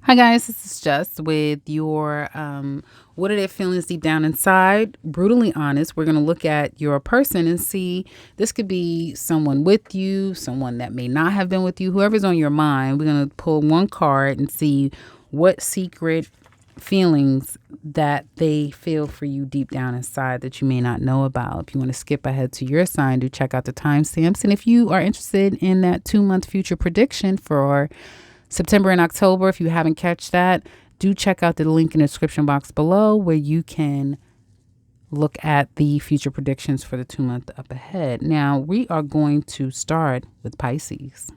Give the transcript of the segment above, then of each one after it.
Hi guys, this is Jess with your what are their feelings deep down inside? Brutally honest. We're gonna look at your person and see this could be someone with you, someone that may not have been with you, whoever's on your mind. We're gonna pull one card and see what secret feelings that they feel for you deep down inside that you may not know about. If you want to skip ahead to your sign, do check out the timestamps. And if you are interested in that 2-month future prediction for September and October, if you haven't catch that, do check out the link in the description box below where you can look at the future predictions for the 2-month up ahead. Now, we are going to start with Pisces.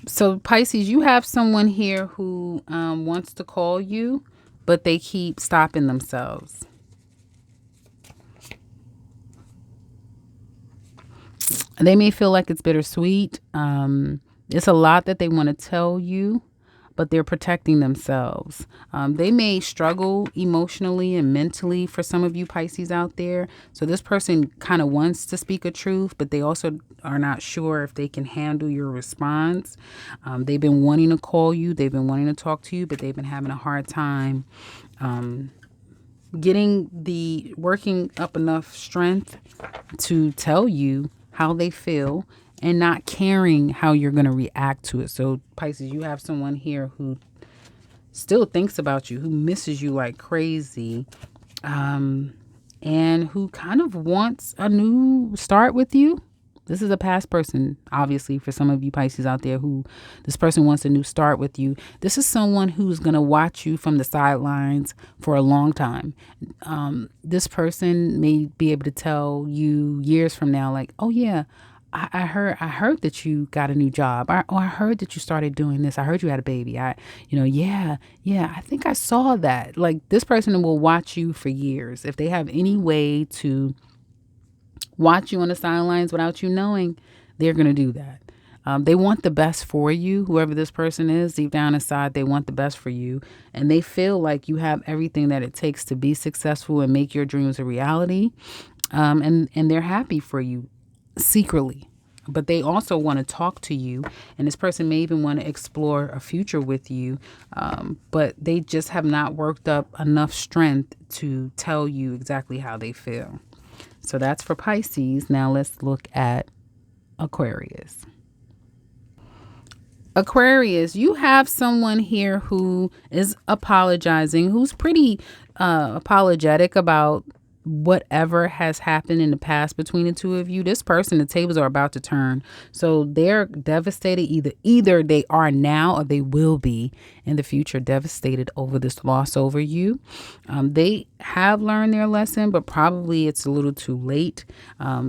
So, Pisces, you have someone here who wants to call you, but they keep stopping themselves. They may feel like it's bittersweet. It's a lot that they want to tell you, but they're protecting themselves. They may struggle emotionally and mentally for some of you Pisces out there. So this person kind of wants to speak a truth, but they also are not sure if they can handle your response. They've been wanting to call you. They've been wanting to talk to you, but they've been having a hard time working up enough strength to tell you how they feel and not caring how you're going to react to it. So Pisces, you have someone here who still thinks about you, who misses you like crazy, and who kind of wants a new start with you. This is a past person, obviously, for some of you Pisces out there who this person wants a new start with you. This is someone who's going to watch you from the sidelines for a long time. This person may be able to tell you years from now, like, oh, yeah, I heard that you got a new job. I heard that you started doing this. I heard you had a baby. Yeah, I think I saw that. Like, this person will watch you for years. If they have any way to watch you on the sidelines without you knowing, they're going to do that. They want the best for you. Whoever this person is, deep down inside, they want the best for you. And they feel like you have everything that it takes to be successful and make your dreams a reality. And they're happy for you secretly. But they also want to talk to you. And this person may even want to explore a future with you. But they just have not worked up enough strength to tell you exactly how they feel. So that's for Pisces. Now let's look at Aquarius. Aquarius, you have someone here who is apologizing, who's pretty apologetic about whatever has happened in the past between the two of you. This person, the tables are about to turn. So they're devastated. Either they are now or they will be in the future devastated over this loss over you. They have learned their lesson, but probably it's a little too late.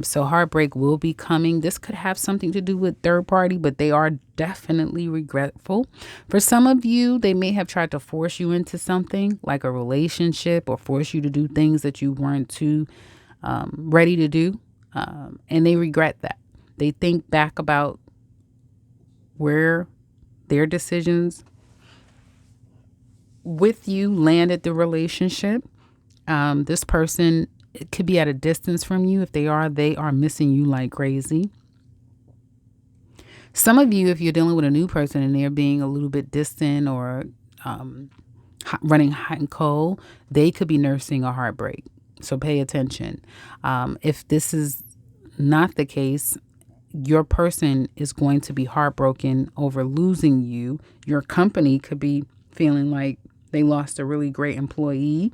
So heartbreak will be coming. This could have something to do with third party, but they are definitely regretful. For some of you, they may have tried to force you into something like a relationship or force you to do things that you weren't too ready to do. And they regret that. They think back about where their decisions with you landed the relationship. This person could be at a distance from you. If they are missing you like crazy. Some of you, if you're dealing with a new person and they're being a little bit distant or running hot and cold, they could be nursing a heartbreak. So pay attention. If this is not the case, your person is going to be heartbroken over losing you. Your company could be feeling like they lost a really great employee.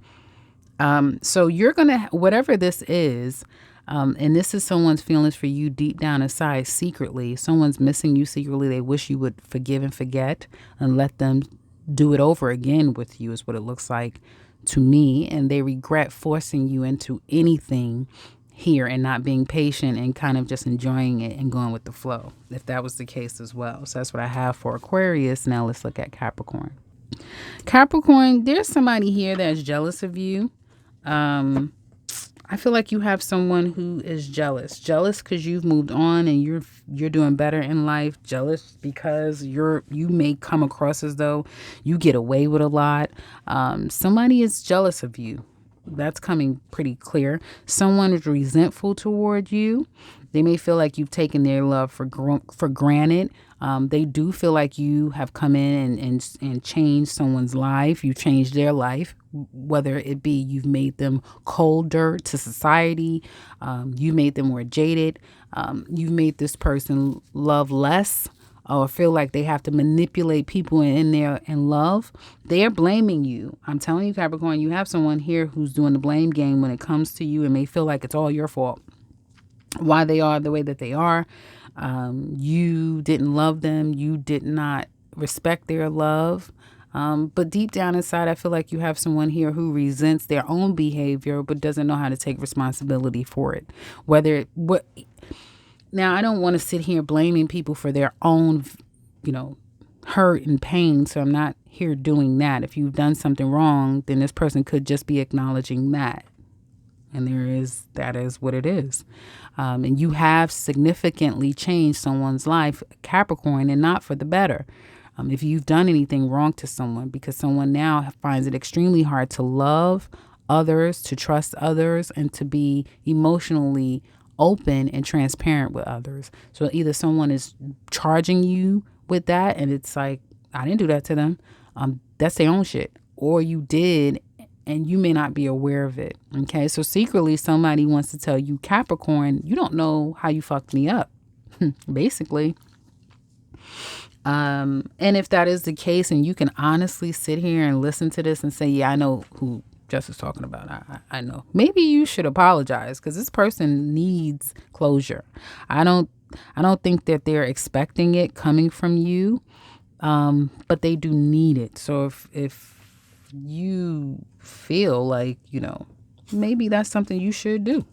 So you're going to, whatever this is, and this is someone's feelings for you deep down inside secretly. Someone's missing you secretly. They wish you would forgive and forget and let them do it over again with you is what it looks like to me. And they regret forcing you into anything here and not being patient and kind of just enjoying it and going with the flow, if that was the case as well. So that's what I have for Aquarius. Now let's look at Capricorn. Capricorn, there's somebody here that's jealous of you. I feel like you have someone who is jealous because you've moved on and you're doing better in life. Jealous because you may come across as though you get away with a lot. Somebody is jealous of you. That's coming pretty clear. Someone is resentful toward you. They may feel like you've taken their love for granted. They do feel like you have come in and changed someone's life. You changed their life, whether it be you've made them colder to society, you made them more jaded, you've made this person love less, or feel like they have to manipulate people in there in love. They're blaming you. I'm telling you, Capricorn, you have someone here who's doing the blame game when it comes to you and may feel like it's all your fault. Why they are the way that they are. You didn't love them. You did not respect their love. But deep down inside, I feel like you have someone here who resents their own behavior, but doesn't know how to take responsibility for it. Now, I don't want to sit here blaming people for their own, hurt and pain. So I'm not here doing that. If you've done something wrong, then this person could just be acknowledging that. And that is what it is. And you have significantly changed someone's life, Capricorn, and not for the better. If you've done anything wrong to someone, because someone now finds it extremely hard to love others, to trust others, and to be emotionally open and transparent with others. So either someone is charging you with that, and it's like, I didn't do that to them. That's their own shit. Or you did, and you may not be aware of it. Okay, so secretly somebody wants to tell you, Capricorn, you don't know how you fucked me up, basically. And if that is the case, and you can honestly sit here and listen to this and say, yeah, I know who Jess is talking about. I know. Maybe you should apologize, because this person needs closure. I don't think that they're expecting it coming from you, but they do need it. So if you feel like, maybe that's something you should do.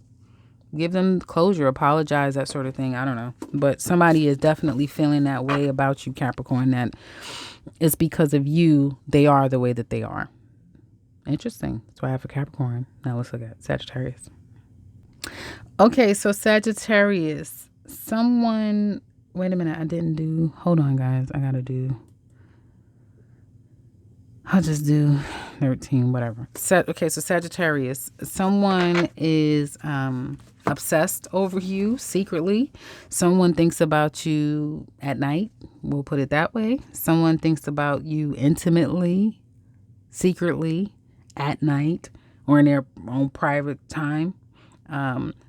Give them closure, apologize, that sort of thing. I don't know. But somebody is definitely feeling that way about you, Capricorn, that it's because of you they are the way that they are. Interesting. That's what I have for Capricorn. Now let's look at Sagittarius. Okay, so Sagittarius. Wait a minute. Hold on, guys. I'll just do 13, whatever. Okay, so Sagittarius. Someone is obsessed over you secretly. Someone thinks about you at night. We'll put it that way. Someone thinks about you intimately, secretly, at night, or in their own private time.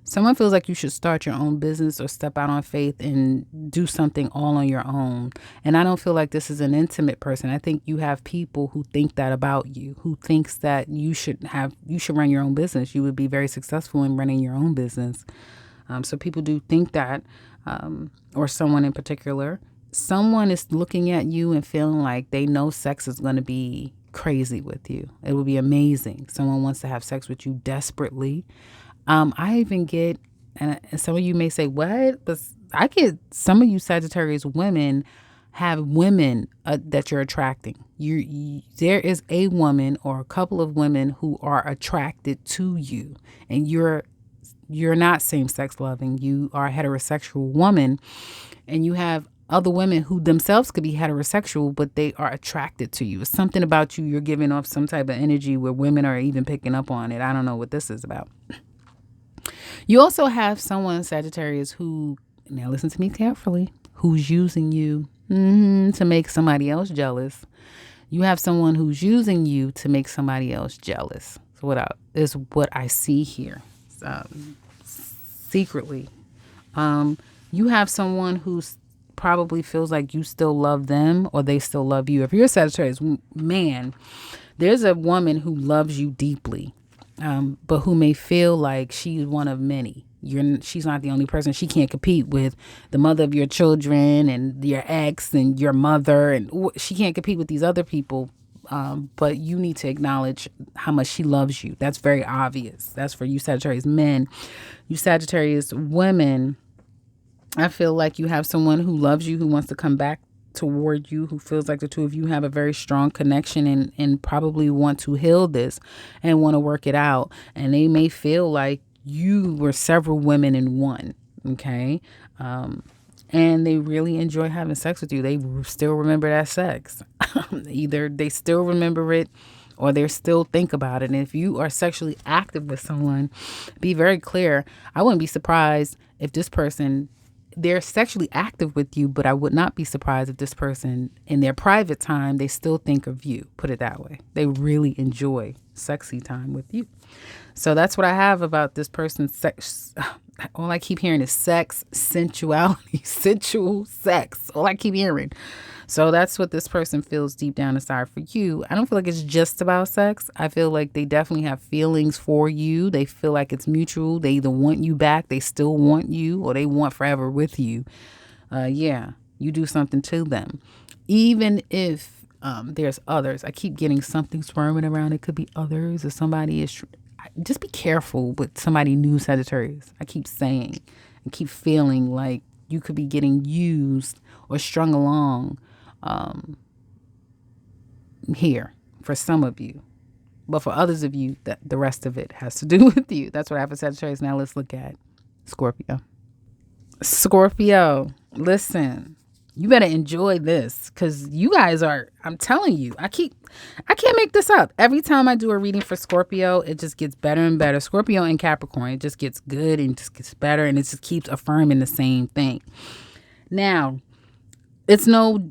Someone feels like you should start your own business or step out on faith and do something all on your own. And I don't feel like this is an intimate person. I think you have people who think that about you, who thinks that you should run your own business. You would be very successful in running your own business. So people do think that, or someone in particular. Someone is looking at you and feeling like they know sex is going to be crazy with you. It will be amazing. Someone wants to have sex with you desperately. I even get, and some of you may say, what? But I get some of you Sagittarius women have women that you're attracting. There is a woman or a couple of women who are attracted to you, and you're not same-sex loving. You are a heterosexual woman, and you have other women who themselves could be heterosexual, but they are attracted to you. It's something about you. You're giving off some type of energy where women are even picking up on it. I don't know what this is about. You also have someone, Sagittarius, who, now listen to me carefully, who's using you to make somebody else jealous. You have someone who's using you to make somebody else jealous. So is what I see here, secretly. You have someone who's probably feels like you still love them or they still love you. If you're a Sagittarius man, there's a woman who loves you deeply. But who may feel like she's one of many. She's not the only person. She can't compete with the mother of your children and your ex and your mother. And she can't compete with these other people. But you need to acknowledge how much she loves you. That's very obvious. That's for you Sagittarius men. You Sagittarius women, I feel like you have someone who loves you, who wants to come back toward you, who feels like the two of you have a very strong connection and probably want to heal this and want to work it out. And they may feel like you were several women in one. Okay. And they really enjoy having sex with you. They still remember that sex. Either they still remember it or they still think about it. And if you are sexually active with someone, be very clear. I wouldn't be surprised if this person, they're sexually active with you, but I would not be surprised if this person in their private time, they still think of you. Put it that way. They really enjoy sexy time with you. So that's what I have about this person's sex. All I keep hearing is sex, sensuality, sensual sex. All I keep hearing. So that's what this person feels deep down inside for you. I don't feel like it's just about sex. I feel like they definitely have feelings for you. They feel like it's mutual. They either want you back, they still want you, or they want forever with you. Yeah, you do something to them. Even if there's others. I keep getting something swarming around. It could be others or somebody is... Just be careful with somebody new, Sagittarius. I keep saying and keep feeling like you could be getting used or strung along here for some of you. But for others of you, the rest of it has to do with you. That's what I have for Sagittarius. Now let's look at Scorpio. Scorpio, listen. You better enjoy this because you guys are, I'm telling you, I can't make this up. Every time I do a reading for Scorpio, it just gets better and better. Scorpio and Capricorn, it just gets good and just gets better, and it just keeps affirming the same thing. Now, it's no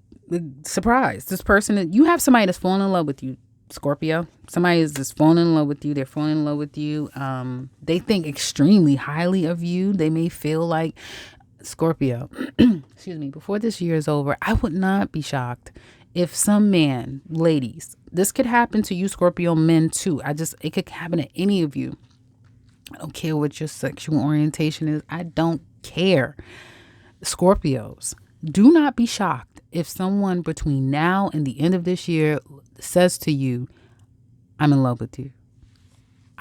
surprise. This person, you have somebody that's falling in love with you, Scorpio. Somebody is just falling in love with you. They're falling in love with you. They think extremely highly of you. They may feel like, Scorpio, excuse me, before this year is over, I would not be shocked if some man, ladies, this could happen to you, Scorpio men too. It could happen to any of you. I don't care what your sexual orientation is. I don't care. Scorpios, do not be shocked if someone between now and the end of this year says to you, I'm in love with you.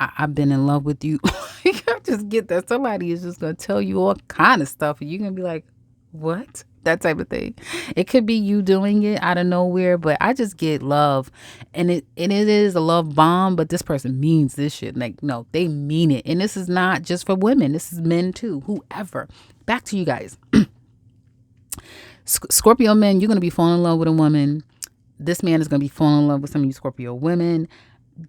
I've been in love with you. I just get that somebody is just going to tell you all kind of stuff and you're going to be like, what? That type of thing. It could be you doing it out of nowhere, but I just get love. And it is a love bomb, but this person means this shit. Like, no, they mean it. And this is not just for women. This is men too, whoever. Back to you guys. Scorpio men, you're going to be falling in love with a woman. This man is going to be falling in love with some of you Scorpio women.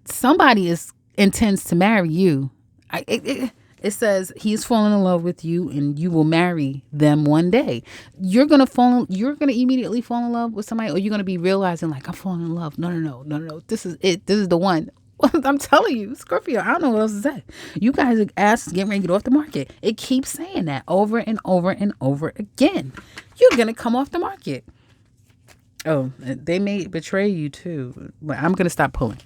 Somebody intends to marry you. It says he's falling in love with you and you will marry them one day. You're going to immediately fall in love with somebody, or you're going to be realizing like, I'm falling in love. No. This is it. This is the one. I'm telling you, Scorpio, I don't know what else to say. You guys are asking, getting ready to get off the market. It keeps saying that over and over and over again. You're going to come off the market. Oh, they may betray you too. But I'm going to stop pulling.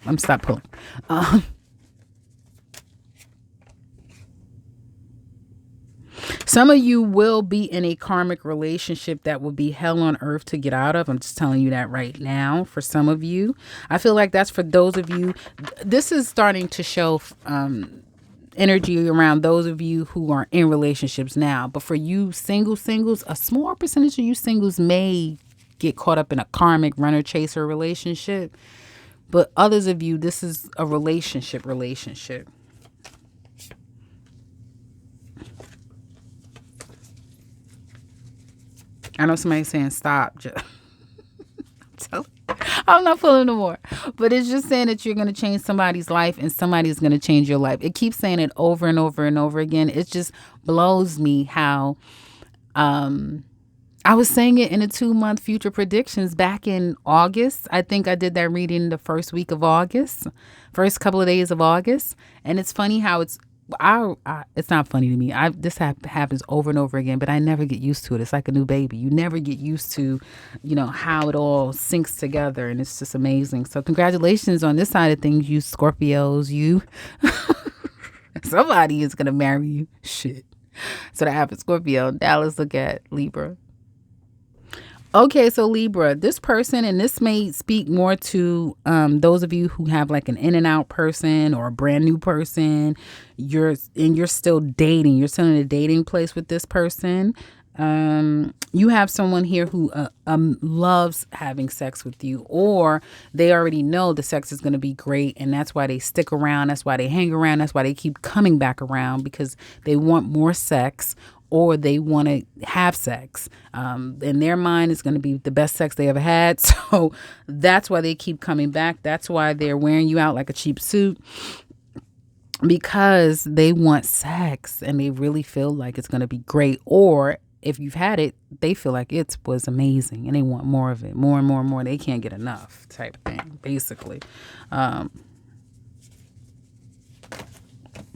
Some of you will be in a karmic relationship that will be hell on earth to get out of. I'm just telling you that right now. For some of you, I feel like that's for those of you. This is starting to show energy around those of you who are in relationships now. But for you singles, a small percentage of you singles may get caught up in a karmic runner chaser relationship. But others of you, this is a relationship. I know somebody's saying stop. I'm not pulling no more. But it's just saying that you're going to change somebody's life and somebody's going to change your life. It keeps saying it over and over and over again. It just blows me how I was saying it in the 2-month future predictions back in August. I think I did that reading the first week of August, first couple of days of August. And it's funny how it's not funny to me. This happens over and over again, but I never get used to it. It's like a new baby. You never get used to, how it all syncs together, and it's just amazing. So congratulations on this side of things, you Scorpios. You, somebody is gonna marry you. Shit. So that happened, Scorpio. Now let's look at Libra. Okay, so Libra, this person, and this may speak more to those of you who have like an in and out person or a brand new person. You're still dating. You're still in a dating place with this person. You have someone here who loves having sex with you, or they already know the sex is going to be great, and that's why they stick around. That's why they hang around. That's why they keep coming back around, because they want more sex. or they want to have sex. In their mind, it's going to be the best sex they ever had. So that's why they keep coming back. That's why they're wearing you out like a cheap suit, because they want sex and they really feel like it's going to be great. Or if you've had it, they feel like it was amazing and they want more of it, more and more and more. They can't get enough type of thing, basically.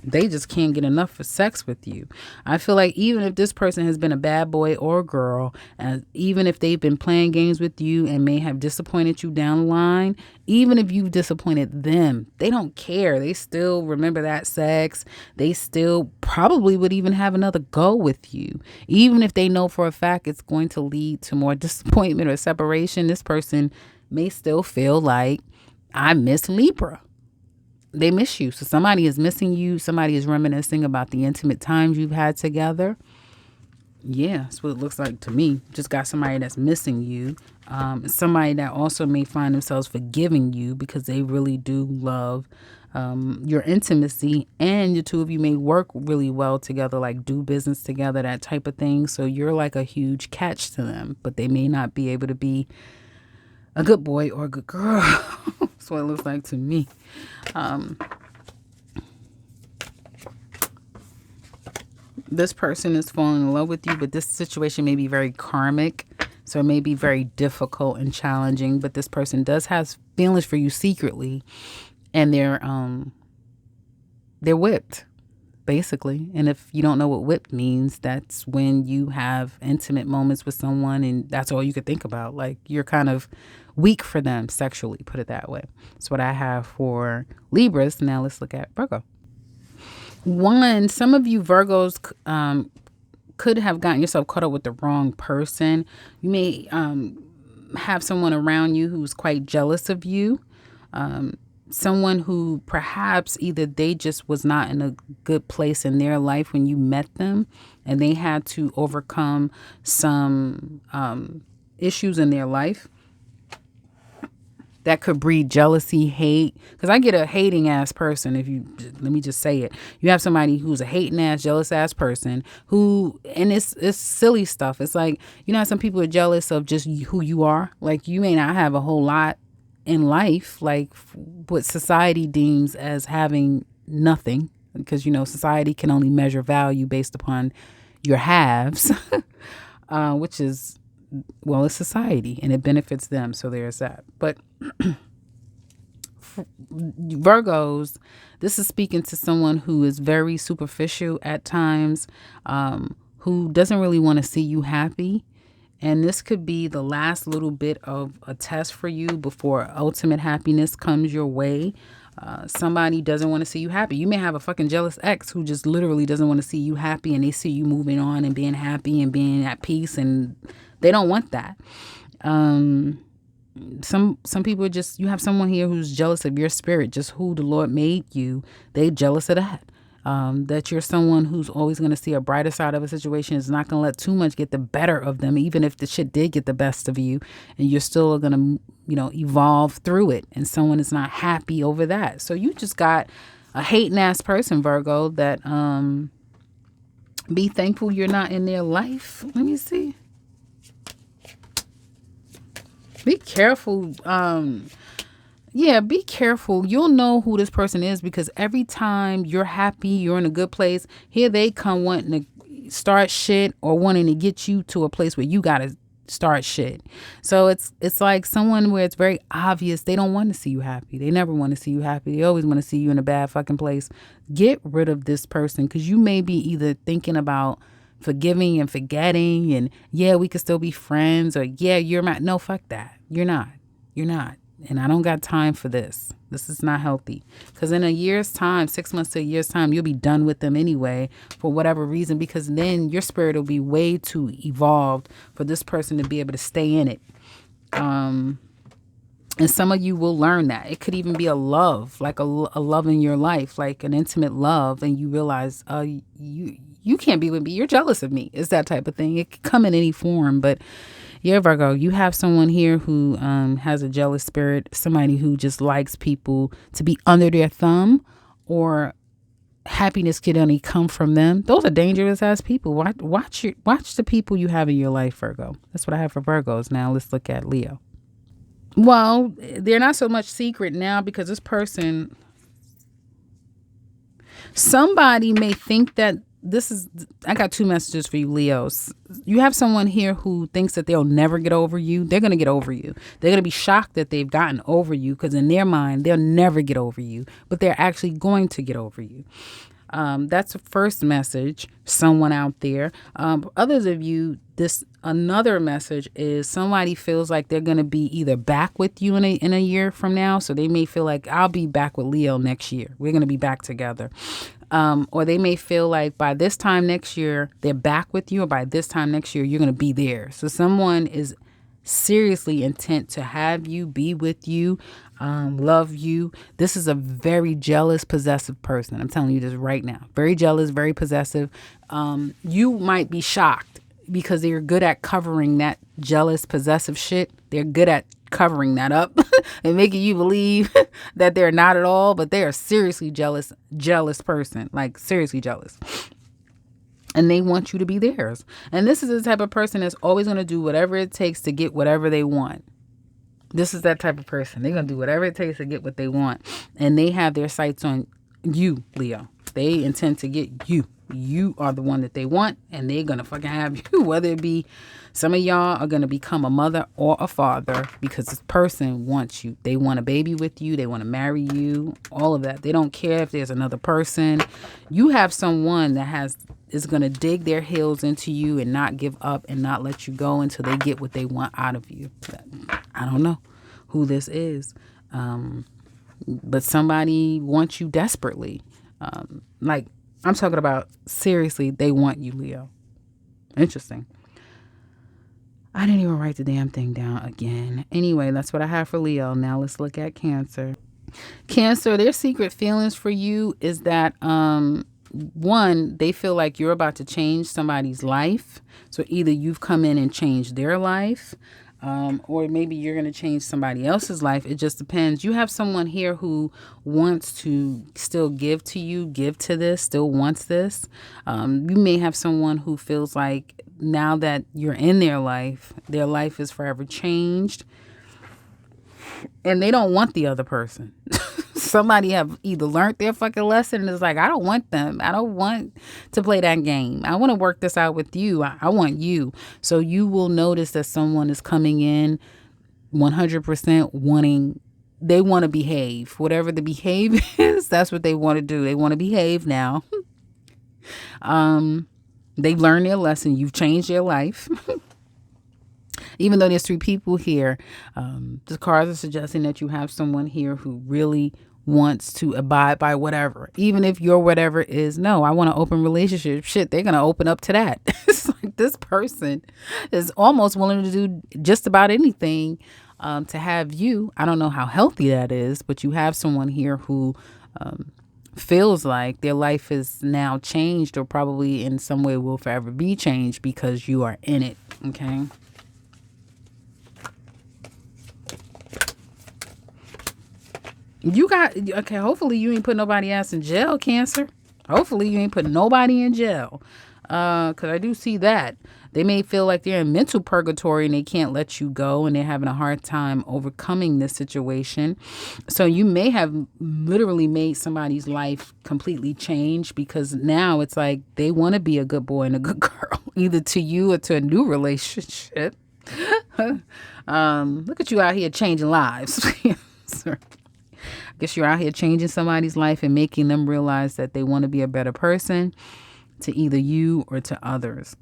They just can't get enough for sex with you. I feel like even if this person has been a bad boy or girl, and even if they've been playing games with you and may have disappointed you down the line, even if you've disappointed them, they don't care. They still remember that sex. They still probably would even have another go with you. Even if they know for a fact it's going to lead to more disappointment or separation, this person may still feel like, I miss Libra. They miss you. So somebody is missing you. Somebody is reminiscing about the intimate times you've had together. Yeah, that's what it looks like to me. Just got somebody that's missing you. Somebody that also may find themselves forgiving you because they really do love your intimacy, and the two of you may work really well together, like do business together, that type of thing. So you're like a huge catch to them, but they may not be able to be a good boy or a good girl. That's what it looks like to me. This person is falling in love with you, but this situation may be very karmic. So it may be very difficult and challenging, but this person does have feelings for you secretly, and they're whipped, basically. And if you don't know what whipped means, that's when you have intimate moments with someone and that's all you could think about. Like you're kind of weak for them sexually, put it that way. That's what I have for Libras. Now let's look at Virgo. One, some of you Virgos could have gotten yourself caught up with the wrong person. You may have someone around you who's quite jealous of you. Someone who perhaps either they just was not in a good place in their life when you met them and they had to overcome some issues in their life that could breed jealousy, hate. Because I get a hating ass person. Let me just say it. You have somebody who's a hating ass, jealous ass person who, and it's silly stuff. It's like, you know, some people are jealous of just who you are. Like you may not have a whole lot in life, like what society deems as having nothing, because, you know, society can only measure value based upon your haves, which is, well, it's society and it benefits them. So there's that. But Virgos, this is speaking to someone who is very superficial at times, who doesn't really want to see you happy. And this could be the last little bit of a test for you before ultimate happiness comes your way. Somebody doesn't want to see you happy. You may have a fucking jealous ex who just literally doesn't want to see you happy, and they see you moving on and being happy and being at peace, and they don't want that. Some people are just, you have someone here who's jealous of your spirit, just who the Lord made you. They jealous of that. That you're someone who's always going to see a brighter side of a situation, is not going to let too much get the better of them, even if the shit did get the best of you, and you're still going to, you know, evolve through it, and someone is not happy over that. So you just got a hating ass person, Virgo, that be thankful you're not in their life. Let me see. Be careful. Yeah, be careful. You'll know who this person is, because every time you're happy, you're in a good place, here they come wanting to start shit or wanting to get you to a place where you got to start shit. So it's like someone where it's very obvious they don't want to see you happy. They never want to see you happy. They always want to see you in a bad fucking place. Get rid of this person, because you may be either thinking about forgiving and forgetting and, yeah, we could still be friends, or, yeah, you're not. No, fuck that. You're not. And I don't got time for this. This is not healthy. Because in a year's time, 6 months to a year's time, you'll be done with them anyway, for whatever reason, because then your spirit will be way too evolved for this person to be able to stay in it. And some of you will learn that. It could even be a love, like a love in your life, like an intimate love, and you realize you can't be with me. You're jealous of me. It's that type of thing. It could come in any form, but yeah, Virgo, you have someone here who has a jealous spirit, somebody who just likes people to be under their thumb or happiness can only come from them. Those are dangerous ass people. Watch the people you have in your life, Virgo. That's what I have for Virgos. Now let's look at Leo. Well, they're not so much secret now because this person, somebody may think that I got two messages for you, Leos. You have someone here who thinks that they'll never get over you. They're going to get over you. They're going to be shocked that they've gotten over you because in their mind, they'll never get over you, but they're actually going to get over you. That's the first message, someone out there. Others of you, another message is somebody feels like they're going to be either back with you in a year from now. So they may feel like I'll be back with Leo next year. We're going to be back together. Or they may feel like by this time next year, they're back with you, or by this time next year, you're going to be there. So someone is seriously intent to have you, be with you, love you. This is a very jealous, possessive person. I'm telling you this right now. Very jealous, very possessive. You might be shocked because they're good at covering that jealous, possessive shit. They're good at covering that up and making you believe that they're not at all, but they are seriously jealous person, like seriously jealous. And they want you to be theirs. And this is the type of person that's always going to do whatever it takes to get whatever they want. This is that type of person. They're going to do whatever it takes to get what they want. And they have their sights on you, Leo. They intend to get you. You are the one that they want, and they're going to fucking have you, whether it be some of y'all are going to become a mother or a father because this person wants you. They want a baby with you. They want to marry you, all of that. They don't care if there's another person. You have someone that is going to dig their heels into you and not give up and not let you go until they get what they want out of you. I don't know who this is, but somebody wants you desperately. Like, I'm talking about seriously, they want you, Leo. Interesting. I didn't even write the damn thing down again. Anyway, that's what I have for Leo. Now let's look at Cancer. Cancer, their secret feelings for you is that, one, they feel like you're about to change somebody's life. So either you've come in and changed their life, or maybe you're going to change somebody else's life. It just depends. You have someone here who wants to still give to you, give to this, still wants this. You may have someone who feels like now that you're in their life is forever changed. And they don't want the other person. Somebody have either learned their fucking lesson and is like, I don't want them. I don't want to play that game. I want to work this out with you. I want you. So you will notice that someone is coming in 100% they want to behave. Whatever the behavior is, that's what they want to do. They want to behave now. They learned their lesson. You've changed their life. Even though there's three people here, the cards are suggesting that you have someone here who really wants to abide by whatever. Even if your whatever is, no, I want an open relationship. Shit, they're going to open up to that. It's like this person is almost willing to do just about anything to have you. I don't know how healthy that is, but you have someone here who feels like their life is now changed or probably in some way will forever be changed because you are in it. Okay. Hopefully you ain't put nobody else in jail, Cancer. Hopefully you ain't put nobody in jail. Because I do see that. They may feel like they're in mental purgatory and they can't let you go and they're having a hard time overcoming this situation. So you may have literally made somebody's life completely change because now it's like they want to be a good boy and a good girl, either to you or to a new relationship. Look at you out here changing lives. I guess you're out here changing somebody's life and making them realize that they want to be a better person to either you or to others.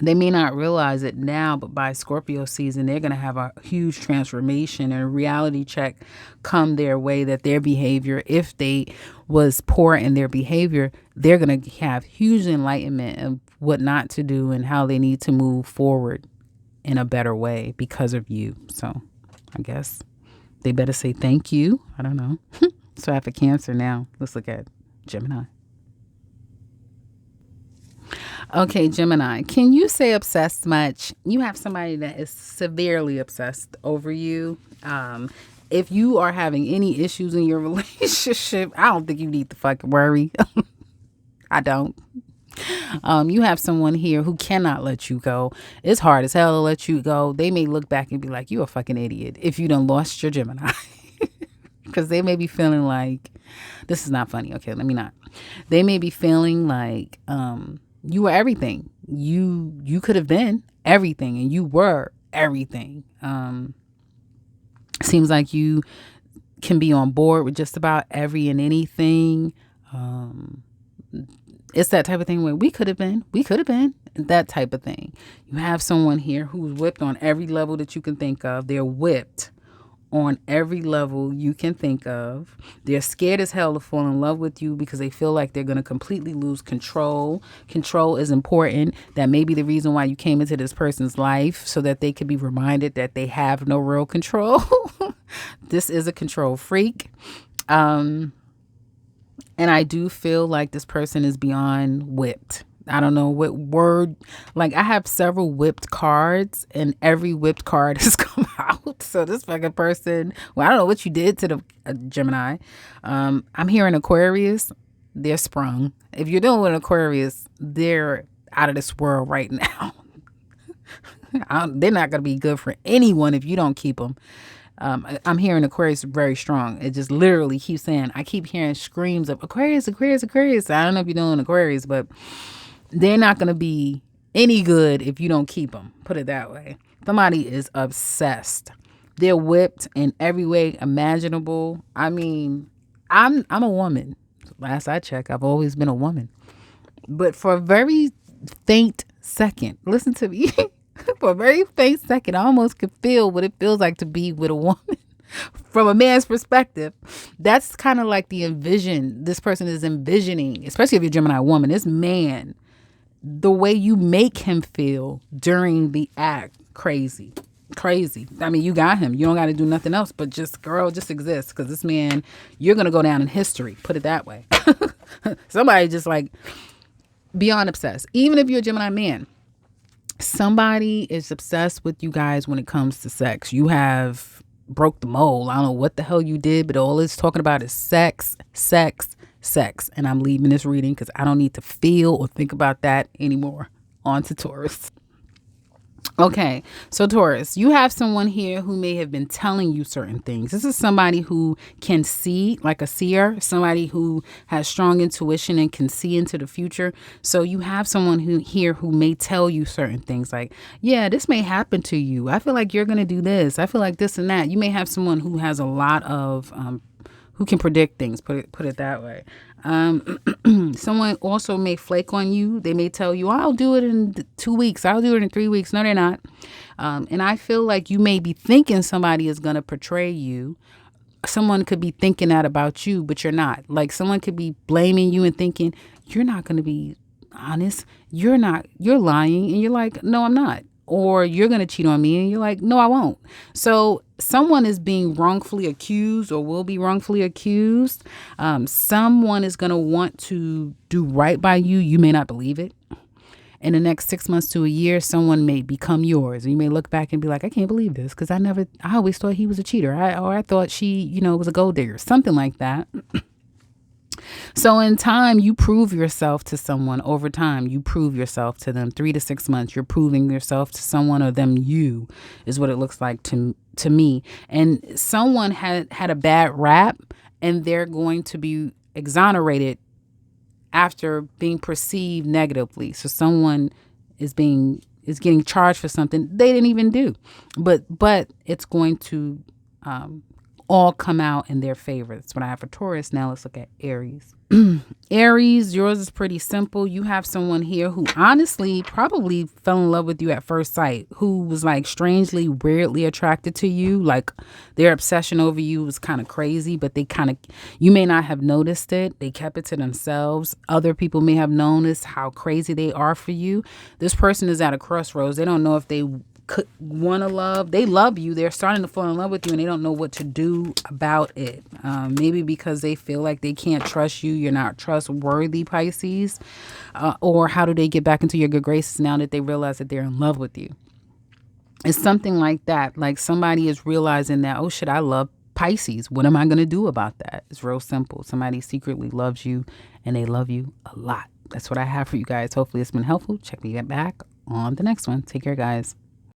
They may not realize it now, but by Scorpio season, they're going to have a huge transformation and a reality check come their way that their behavior, if they was poor in their behavior, they're going to have huge enlightenment of what not to do and how they need to move forward in a better way because of you. So I guess they better say thank you. I don't know. So I have a Cancer now. Let's look at Gemini. Okay, Gemini. Can you say obsessed much? You have somebody that is severely obsessed over you. if you are having any issues in your relationship, I don't think you need to fucking worry. I don't. You have someone here who cannot let you go. It's hard as hell to let you go. They may look back and be like, you a fucking idiot if you done lost your Gemini. Because they may be feeling like, this is not funny. Okay, let me not. They may be feeling like you were everything. You could have been everything, and you were everything. Seems like you can be on board with just about every and anything. It's that type of thing where we could have been, that type of thing. You have someone here who's whipped on every level that you can think of. They're whipped on every level you can think of. They're scared as hell to fall in love with you because they feel like they're going to completely lose control. Control is important. That may be the reason why you came into this person's life, so that they could be reminded that they have no real control. This is a control freak. And I do feel like this person is beyond whipped. I don't know what word. Like, I have several whipped cards, and every whipped card has come out. So this fucking person, well, I don't know what you did to the Gemini. I'm hearing Aquarius. They're sprung. If you're dealing with an Aquarius, they're out of this world right now. They're not going to be good for anyone if you don't keep them. I'm hearing Aquarius very strong. It just literally keeps saying, I keep hearing screams of Aquarius, Aquarius, Aquarius. I don't know if you're doing Aquarius, but they're not going to be any good if you don't keep them. Put it that way. Somebody is obsessed. They're whipped in every way imaginable. I mean, I'm a woman. Last I checked, I've always been a woman. But for a very faint second, listen to me. For a very faint second, I almost could feel what it feels like to be with a woman. From a man's perspective, that's kind of like the envision this person is envisioning, especially if you're a Gemini woman, this man, the way you make him feel during the act, crazy. I mean, you got him. You don't got to do nothing else but just, girl, just exist. Because this man, you're going to go down in history. Put it that way. Somebody just like beyond obsessed. Even if you're a Gemini man, somebody is obsessed with you guys when it comes to sex. You have broke the mold. I don't know what the hell you did, but all it's talking about is sex. And I'm leaving this reading because I don't need to feel or think about that anymore. On to Taurus. Okay, so Taurus, you have someone here who may have been telling you certain things. This is somebody who can see, like a seer, somebody who has strong intuition and can see into the future. So you have someone who may tell you certain things like, yeah, this may happen to you. I feel like you're going to do this. I feel like this and that. You may have someone who has a lot of, who can predict things, put it that way. Someone also may flake on you. They may tell you, I'll do it in 2 weeks. I'll do it in 3 weeks. No, they're not. And I feel like you may be thinking somebody is going to portray you. Someone could be thinking that about you, but you're not. Like, someone could be blaming you and thinking, you're not going to be honest. You're lying. And you're like, no, I'm not. Or you're going to cheat on me. And you're like, no, I won't. So someone is being wrongfully accused or will be wrongfully accused. Someone is going to want to do right by you. You may not believe it. In the next 6 months to a year, someone may become yours. And you may look back and be like, I can't believe this because I always thought he was a cheater. I thought she, was a gold digger, something like that. So in time, you prove yourself to someone. Over time, you prove yourself to them. 3 to 6 months, you're proving yourself to someone, or them you, is what it looks like to me. And someone had a bad rap, and they're going to be exonerated after being perceived negatively. So someone is getting charged for something they didn't even do, but it's going to all come out in their favor. That's what I have for Taurus. Now let's look at Aries. Aries, yours is pretty simple. You have someone here who honestly probably fell in love with you at first sight, who was like strangely, weirdly attracted to you. Like, their obsession over you was kind of crazy, but you may not have noticed it. They kept it to themselves. Other people may have noticed how crazy they are for you. This person is at a crossroads. They don't know if they want to love. They love you. They're starting to fall in love with you, and they don't know what to do about it. Maybe because they feel like they can't trust you. You're not trustworthy, Pisces. Or how do they get back into your good graces now that they realize that they're in love with you? It's something like that. Like, somebody is realizing that, oh shit, I love Pisces, what am I going to do about that? It's real simple. Somebody secretly loves you and they love you a lot. That's what I have for you guys. Hopefully it's been helpful. Check me back on the next one. Take care, guys.